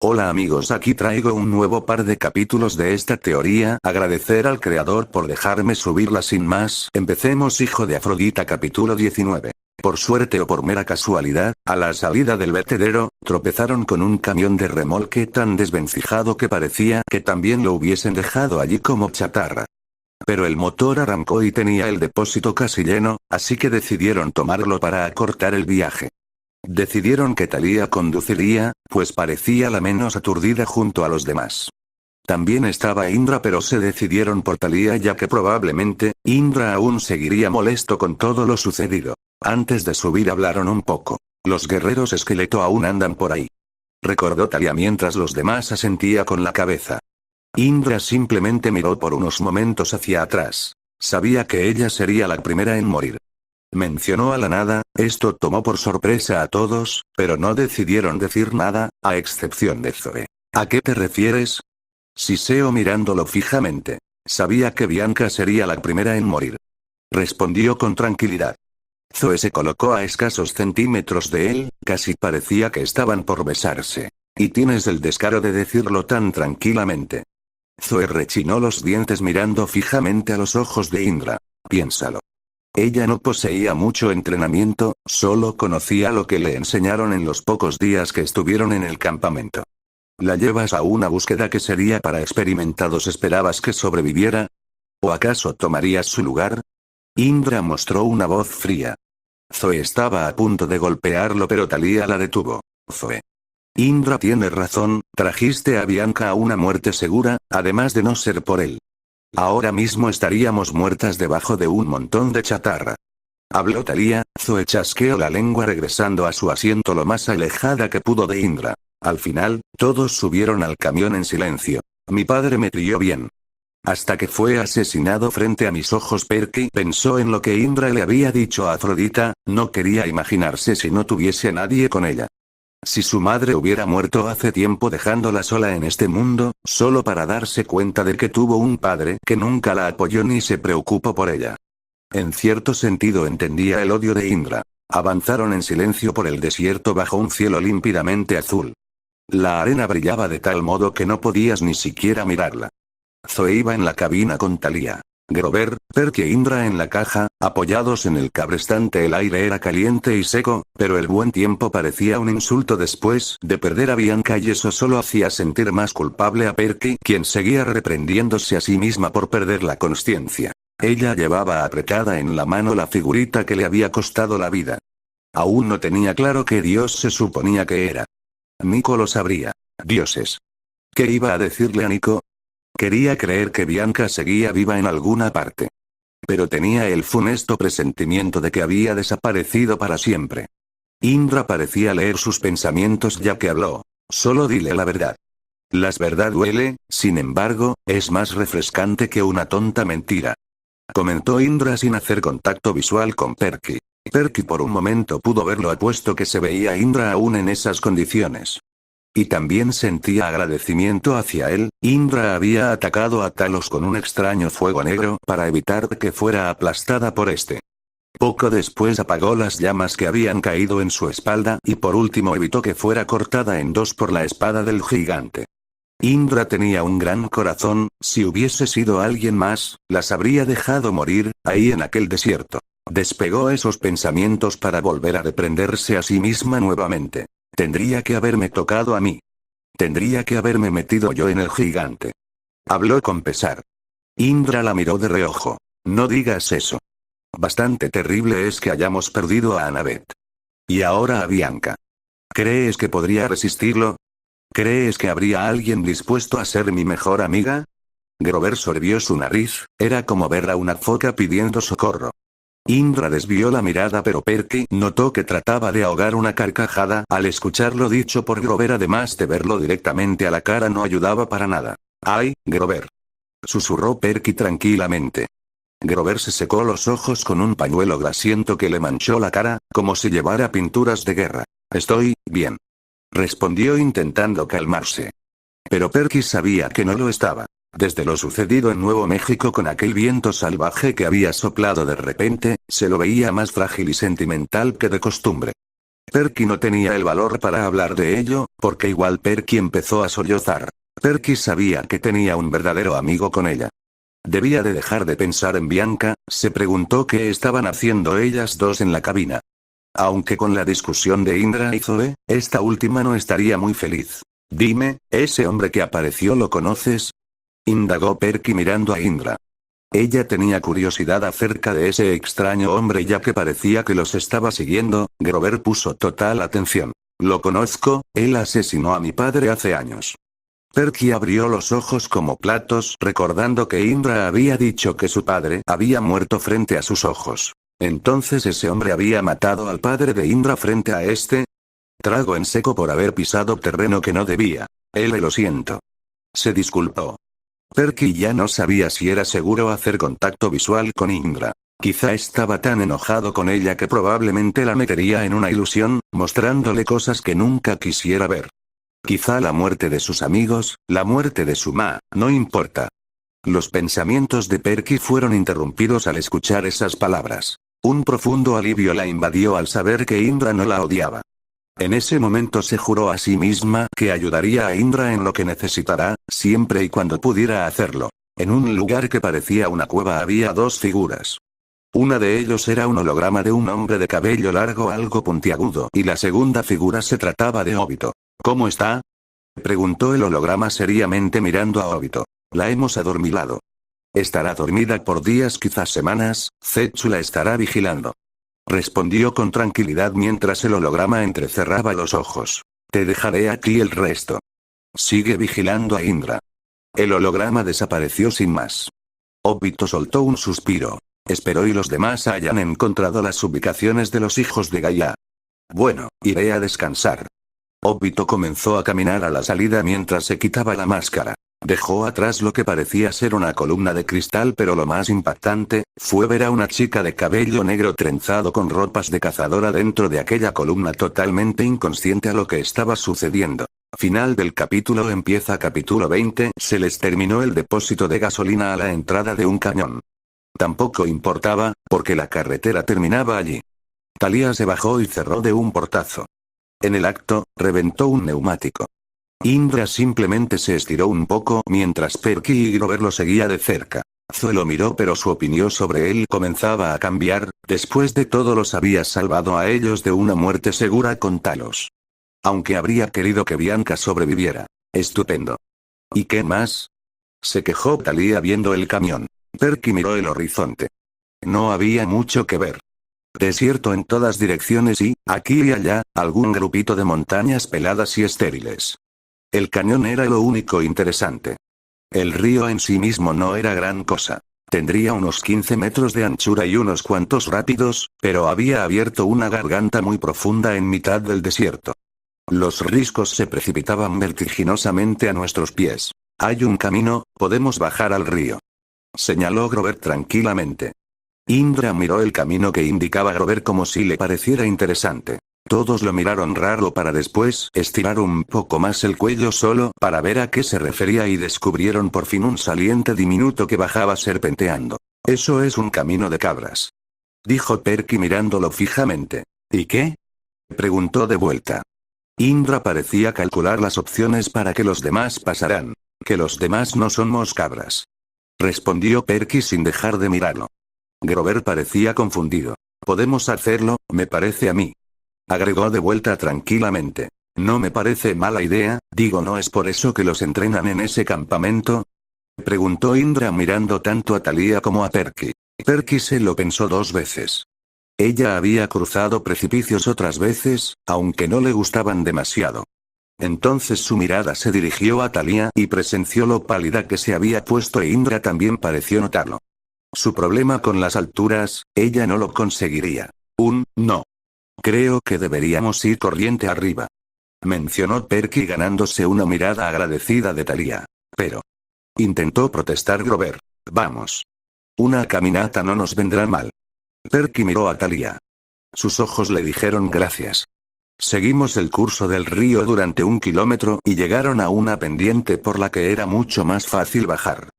Hola amigos, aquí traigo un nuevo par de capítulos de esta teoría. Agradecer al creador por dejarme subirla sin más. Empecemos. Hijo de Afrodita capítulo 19. Por suerte o por mera casualidad, a la salida del vertedero, tropezaron con un camión de remolque tan desvencijado que parecía que también lo hubiesen dejado allí como chatarra. Pero el motor arrancó y tenía el depósito casi lleno, así que decidieron tomarlo para acortar el viaje. Decidieron que Thalía conduciría, pues parecía la menos aturdida junto a los demás. También estaba Indra, pero se decidieron por Thalía ya que probablemente, Indra aún seguiría molesto con todo lo sucedido. Antes de subir hablaron un poco. Los guerreros esqueleto aún andan por ahí, recordó Thalía mientras los demás asentía con la cabeza. Indra simplemente miró por unos momentos hacia atrás. Sabía que ella sería la primera en morir. Mencionó a la nada, esto tomó por sorpresa a todos, pero no decidieron decir nada, a excepción de Zoe. ¿A qué te refieres? Siseo mirándolo fijamente. Sabía que Bianca sería la primera en morir. Respondió con tranquilidad. Zoe se colocó a escasos centímetros de él, casi parecía que estaban por besarse. ¿Y tienes el descaro de decirlo tan tranquilamente? Zoe rechinó los dientes mirando fijamente a los ojos de Indra. Piénsalo. Ella no poseía mucho entrenamiento, solo conocía lo que le enseñaron en los pocos días que estuvieron en el campamento. ¿La llevas a una búsqueda que sería para experimentados? ¿Esperabas que sobreviviera? ¿O acaso tomarías su lugar? Indra mostró una voz fría. Zoe estaba a punto de golpearlo, pero Thalía la detuvo. Zoe. Indra tiene razón, trajiste a Bianca a una muerte segura, además de no ser por él. Ahora mismo estaríamos muertas debajo de un montón de chatarra. Habló Thalía. Zoe chasqueó la lengua regresando a su asiento lo más alejada que pudo de Indra. Al final, todos subieron al camión en silencio. Mi padre me crió bien. Hasta que fue asesinado frente a mis ojos. Perky pensó en lo que Indra le había dicho a Afrodita, no quería imaginarse si no tuviese a nadie con ella. Si su madre hubiera muerto hace tiempo dejándola sola en este mundo, solo para darse cuenta de que tuvo un padre que nunca la apoyó ni se preocupó por ella. En cierto sentido entendía el odio de Indra. Avanzaron en silencio por el desierto bajo un cielo límpidamente azul. La arena brillaba de tal modo que no podías ni siquiera mirarla. Zoe iba en la cabina con Thalía. Grover, Perky e Indra en la caja, apoyados en el cabrestante. El aire era caliente y seco, pero el buen tiempo parecía un insulto después de perder a Bianca y eso solo hacía sentir más culpable a Perky, quien seguía reprendiéndose a sí misma por perder la consciencia. Ella llevaba apretada en la mano la figurita que le había costado la vida. Aún no tenía claro qué dios se suponía que era. Nico lo sabría. Dioses. ¿Qué iba a decirle a Nico? Quería creer que Bianca seguía viva en alguna parte. Pero tenía el funesto presentimiento de que había desaparecido para siempre. Indra parecía leer sus pensamientos ya que habló. Solo dile la verdad. La verdad duele, sin embargo, es más refrescante que una tonta mentira. Comentó Indra sin hacer contacto visual con Perky. Perky por un momento pudo ver lo apuesto que se veía Indra aún en esas condiciones. Y también sentía agradecimiento hacia él. Indra había atacado a Talos con un extraño fuego negro para evitar que fuera aplastada por este. Poco después apagó las llamas que habían caído en su espalda y por último evitó que fuera cortada en dos por la espada del gigante. Indra tenía un gran corazón, si hubiese sido alguien más, las habría dejado morir, ahí en aquel desierto. Despegó esos pensamientos para volver a reprenderse a sí misma nuevamente. Tendría que haberme tocado a mí. Tendría que haberme metido yo en el gigante. Habló con pesar. Indra la miró de reojo. No digas eso. Bastante terrible es que hayamos perdido a Annabeth. Y ahora a Bianca. ¿Crees que podría resistirlo? ¿Crees que habría alguien dispuesto a ser mi mejor amiga? Grover sorbió su nariz, era como ver a una foca pidiendo socorro. Indra desvió la mirada pero Perky notó que trataba de ahogar una carcajada al escuchar lo dicho por Grover, además de verlo directamente a la cara no ayudaba para nada. ¡Ay, Grover! Susurró Perky tranquilamente. Grover se secó los ojos con un pañuelo grasiento que le manchó la cara, como si llevara pinturas de guerra. Estoy bien. Respondió intentando calmarse. Pero Perky sabía que no lo estaba. Desde lo sucedido en Nuevo México con aquel viento salvaje que había soplado de repente, se lo veía más frágil y sentimental que de costumbre. Perky no tenía el valor para hablar de ello, porque igual Perky empezó a sollozar. Perky sabía que tenía un verdadero amigo con ella. Debía de dejar de pensar en Bianca, se preguntó qué estaban haciendo ellas dos en la cabina. Aunque con la discusión de Indra y Zoe, esta última no estaría muy feliz. Dime, ¿ese hombre que apareció lo conoces? Indagó Perky mirando a Indra. Ella tenía curiosidad acerca de ese extraño hombre ya que parecía que los estaba siguiendo. Grover puso total atención. Lo conozco, él asesinó a mi padre hace años. Perky abrió los ojos como platos recordando que Indra había dicho que su padre había muerto frente a sus ojos. Entonces ese hombre había matado al padre de Indra frente a este. Trago en seco por haber pisado terreno que no debía. Lo siento. Se disculpó. Perky ya no sabía si era seguro hacer contacto visual con Indra. Quizá estaba tan enojado con ella que probablemente la metería en una ilusión, mostrándole cosas que nunca quisiera ver. Quizá la muerte de sus amigos, la muerte de su ma, no importa. Los pensamientos de Perky fueron interrumpidos al escuchar esas palabras. Un profundo alivio la invadió al saber que Indra no la odiaba. En ese momento se juró a sí misma que ayudaría a Indra en lo que necesitara, siempre y cuando pudiera hacerlo. En un lugar que parecía una cueva había dos figuras. Una de ellos era un holograma de un hombre de cabello largo algo puntiagudo y la segunda figura se trataba de Obito. ¿Cómo está? Preguntó el holograma seriamente mirando a Obito. La hemos adormilado. Estará dormida por días, quizás semanas, Zetsu la estará vigilando. Respondió con tranquilidad mientras el holograma entrecerraba los ojos. Te dejaré aquí el resto. Sigue vigilando a Indra. El holograma desapareció sin más. Obito soltó un suspiro. Espero y los demás hayan encontrado las ubicaciones de los hijos de Gaia. Bueno, iré a descansar. Obito comenzó a caminar a la salida mientras se quitaba la máscara. Dejó atrás lo que parecía ser una columna de cristal, pero lo más impactante fue ver a una chica de cabello negro trenzado con ropas de cazadora dentro de aquella columna, totalmente inconsciente a lo que estaba sucediendo. Final del capítulo. Empieza capítulo 20. Se les terminó el depósito de gasolina a la entrada de un cañón. Tampoco importaba, porque la carretera terminaba allí. Thalía se bajó y cerró de un portazo. En el acto, reventó un neumático. Indra simplemente se estiró un poco mientras Perky y Grover lo seguía de cerca. Zoe lo miró, pero su opinión sobre él comenzaba a cambiar. Después de todo los había salvado a ellos de una muerte segura con Talos. Aunque habría querido que Bianca sobreviviera. Estupendo. ¿Y qué más? Se quejó Thalía viendo el camión. Perky miró el horizonte. No había mucho que ver. Desierto en todas direcciones y, aquí y allá, algún grupito de montañas peladas y estériles. El cañón era lo único interesante. El río en sí mismo no era gran cosa. Tendría unos 15 metros de anchura y unos cuantos rápidos, pero había abierto una garganta muy profunda en mitad del desierto. Los riscos se precipitaban vertiginosamente a nuestros pies. Hay un camino, podemos bajar al río. Señaló Grover tranquilamente. Indra miró el camino que indicaba Grover como si le pareciera interesante. Todos lo miraron raro para después estirar un poco más el cuello solo para ver a qué se refería y descubrieron por fin un saliente diminuto que bajaba serpenteando. Eso es un camino de cabras. Dijo Perky mirándolo fijamente. ¿Y qué? Preguntó de vuelta. Indra parecía calcular las opciones para que los demás pasaran. Que los demás no somos cabras. Respondió Perky sin dejar de mirarlo. Grover parecía confundido. Podemos hacerlo, me parece a mí. Agregó de vuelta tranquilamente. No me parece mala idea, digo, ¿no es por eso que los entrenan en ese campamento? Preguntó Indra mirando tanto a Thalía como a Perky. Perky se lo pensó dos veces. Ella había cruzado precipicios otras veces, aunque no le gustaban demasiado. Entonces su mirada se dirigió a Thalía y presenció lo pálida que se había puesto e Indra también pareció notarlo. Su problema con las alturas, ella no lo conseguiría. No. Creo que deberíamos ir corriente arriba. Mencionó Perky ganándose una mirada agradecida de Thalía. Pero. Intentó protestar Grover. Vamos. Una caminata no nos vendrá mal. Perky miró a Thalía. Sus ojos le dijeron gracias. Seguimos el curso del río durante 1 kilómetro y llegaron a una pendiente por la que era mucho más fácil bajar.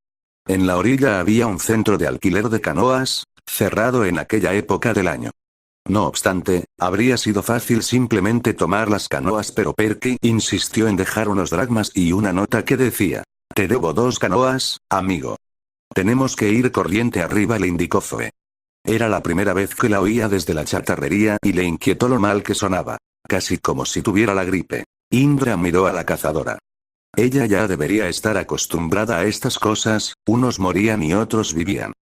En la orilla había un centro de alquiler de canoas, cerrado en aquella época del año. No obstante, habría sido fácil simplemente tomar las canoas, pero Perky insistió en dejar unos dracmas y una nota que decía: te debo 2 canoas, amigo. Tenemos que ir corriente arriba, le indicó Zoe. Era la primera vez que la oía desde la chatarrería y le inquietó lo mal que sonaba. Casi como si tuviera la gripe. Indra miró a la cazadora. Ella ya debería estar acostumbrada a estas cosas, unos morían y otros vivían.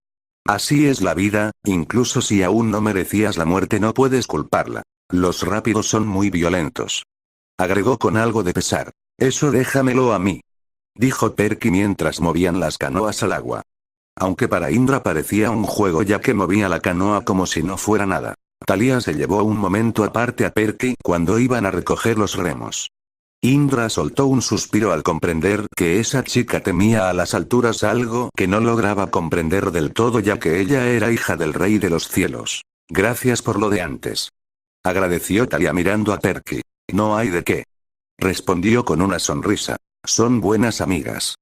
Así es la vida, incluso si aún no merecías la muerte no puedes culparla. Los rápidos son muy violentos. Agregó con algo de pesar. Eso déjamelo a mí, dijo Perky mientras movían las canoas al agua. Aunque para Indra parecía un juego ya que movía la canoa como si no fuera nada. Thalía se llevó un momento aparte a Perky cuando iban a recoger los remos. Indra soltó un suspiro al comprender que esa chica temía a las alturas, algo que no lograba comprender del todo ya que ella era hija del rey de los cielos. Gracias por lo de antes, agradeció Thalía mirando a Perky. No hay de qué, respondió con una sonrisa. Son buenas amigas.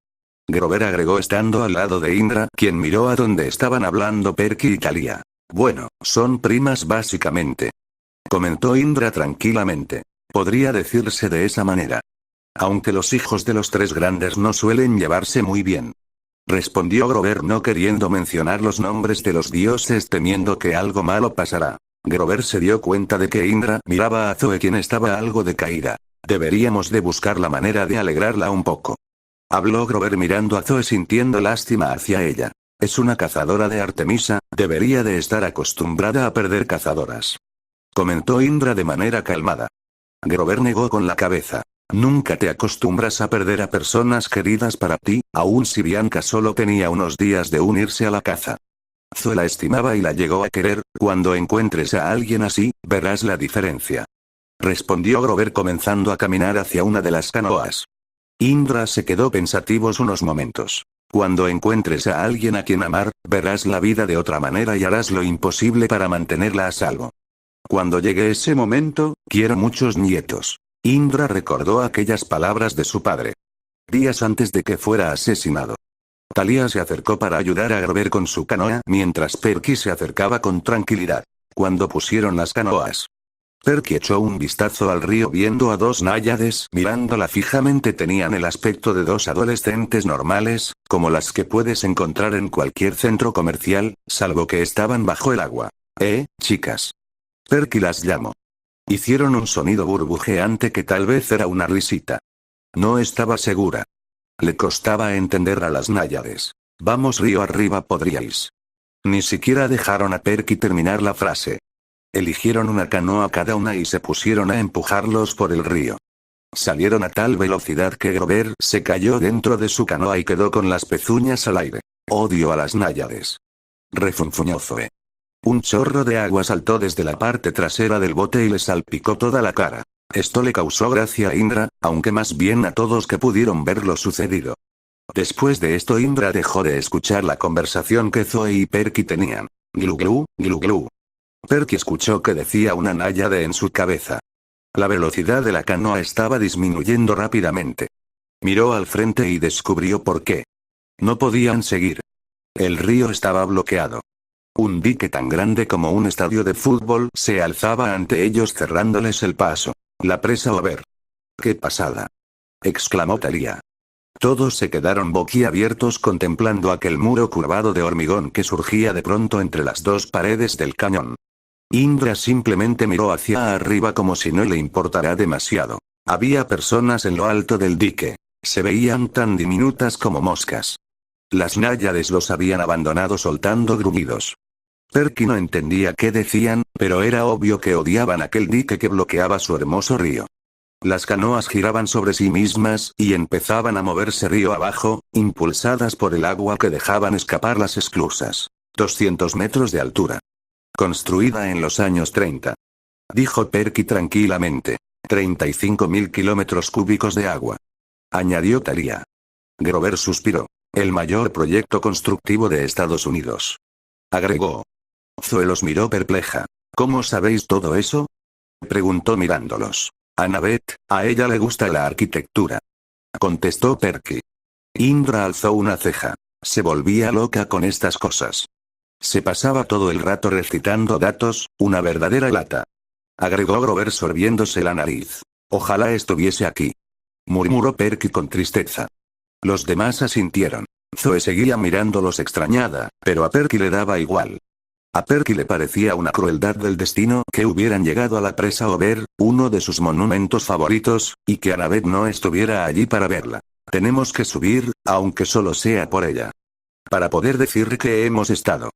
Grover agregó estando al lado de Indra, quien miró a donde estaban hablando Perky y Thalía. Bueno, son primas básicamente, comentó Indra tranquilamente. Podría decirse de esa manera. Aunque los hijos de los 3 grandes no suelen llevarse muy bien, respondió Grover no queriendo mencionar los nombres de los dioses temiendo que algo malo pasará. Grover se dio cuenta de que Indra miraba a Zoe, quien estaba algo decaída. Deberíamos de buscar la manera de alegrarla un poco, habló Grover mirando a Zoe sintiendo lástima hacia ella. Es una cazadora de Artemisa, debería de estar acostumbrada a perder cazadoras, comentó Indra de manera calmada. Grover negó con la cabeza. Nunca te acostumbras a perder a personas queridas para ti, aun si Bianca solo tenía unos días de unirse a la caza. Zoe la estimaba y la llegó a querer. Cuando encuentres a alguien así, verás la diferencia, respondió Grover comenzando a caminar hacia una de las canoas. Indra se quedó pensativo unos momentos. Cuando encuentres a alguien a quien amar, verás la vida de otra manera y harás lo imposible para mantenerla a salvo. Cuando llegue ese momento, quiero muchos nietos. Indra recordó aquellas palabras de su padre días antes de que fuera asesinado. Thalía se acercó para ayudar a Grover con su canoa mientras Perky se acercaba con tranquilidad. Cuando pusieron las canoas, Perky echó un vistazo al río viendo a 2 náyades mirándola fijamente. Tenían el aspecto de 2 adolescentes normales, como las que puedes encontrar en cualquier centro comercial, salvo que estaban bajo el agua. Chicas, Perky las llamó. Hicieron un sonido burbujeante que tal vez era una risita. No estaba segura. Le costaba entender a las náyades. Vamos río arriba, podríais. Ni siquiera dejaron a Perky terminar la frase. Eligieron una canoa cada una y se pusieron a empujarlos por el río. Salieron a tal velocidad que Grover se cayó dentro de su canoa y quedó con las pezuñas al aire. Odio a las náyades, refunfuñó Zoe. Un chorro de agua saltó desde la parte trasera del bote y le salpicó toda la cara. Esto le causó gracia a Indra, aunque más bien a todos que pudieron ver lo sucedido. Después de esto Indra dejó de escuchar la conversación que Zoe y Perky tenían. Glu glu, glu glu. Perky escuchó que decía una náyade en su cabeza. La velocidad de la canoa estaba disminuyendo rápidamente. Miró al frente y descubrió por qué. No podían seguir. El río estaba bloqueado. Un dique tan grande como un estadio de fútbol se alzaba ante ellos cerrándoles el paso. La presa Over. ¡Qué pasada!, exclamó Thalía. Todos se quedaron boquiabiertos contemplando aquel muro curvado de hormigón que surgía de pronto entre las 2 paredes del cañón. Indra simplemente miró hacia arriba como si no le importara demasiado. Había personas en lo alto del dique. Se veían tan diminutas como moscas. Las náyades los habían abandonado soltando gruñidos. Perky no entendía qué decían, pero era obvio que odiaban aquel dique que bloqueaba su hermoso río. Las canoas giraban sobre sí mismas y empezaban a moverse río abajo, impulsadas por el agua que dejaban escapar las esclusas. 200 metros de altura. Construida en los años 30. Dijo Perky tranquilamente. 35.000 kilómetros cúbicos de agua, añadió Thalía. Grover suspiró. El mayor proyecto constructivo de Estados Unidos, agregó. Zoe los miró perpleja. ¿Cómo sabéis todo eso?, preguntó mirándolos. Annabeth, a ella le gusta la arquitectura, contestó Perky. Indra alzó una ceja. Se volvía loca con estas cosas. Se pasaba todo el rato recitando datos, una verdadera lata. Agregó Grover sorbiéndose la nariz. Ojalá estuviese aquí. Murmuró Perky con tristeza. Los demás asintieron. Zoe seguía mirándolos extrañada, pero a Perky le daba igual. A Perky le parecía una crueldad del destino que hubieran llegado a la presa o ver, uno de sus monumentos favoritos, y que Annabeth no estuviera allí para verla. Tenemos que subir, aunque solo sea por ella. Para poder decir que hemos estado.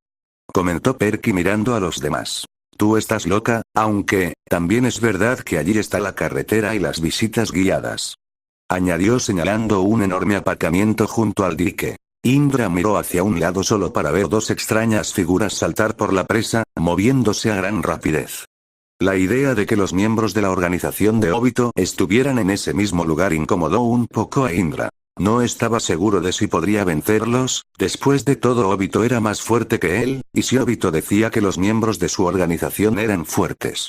Comentó Perky mirando a los demás. Tú estás loca, aunque, también es verdad que allí está la carretera y las visitas guiadas. Añadió señalando un enorme aparcamiento junto al dique. Indra miró hacia un lado solo para ver dos extrañas figuras saltar por la presa, moviéndose a gran rapidez. La idea de que los miembros de la organización de Obito estuvieran en ese mismo lugar incomodó un poco a Indra. No estaba seguro de si podría vencerlos, después de todo Obito era más fuerte que él, y si Obito decía que los miembros de su organización eran fuertes.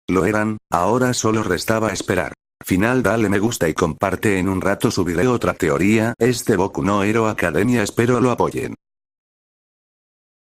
Lo eran, ahora solo restaba esperar. Final. Dale me gusta y comparte. En un rato subiré otra teoría. Boku no Hero Academia, espero lo apoyen.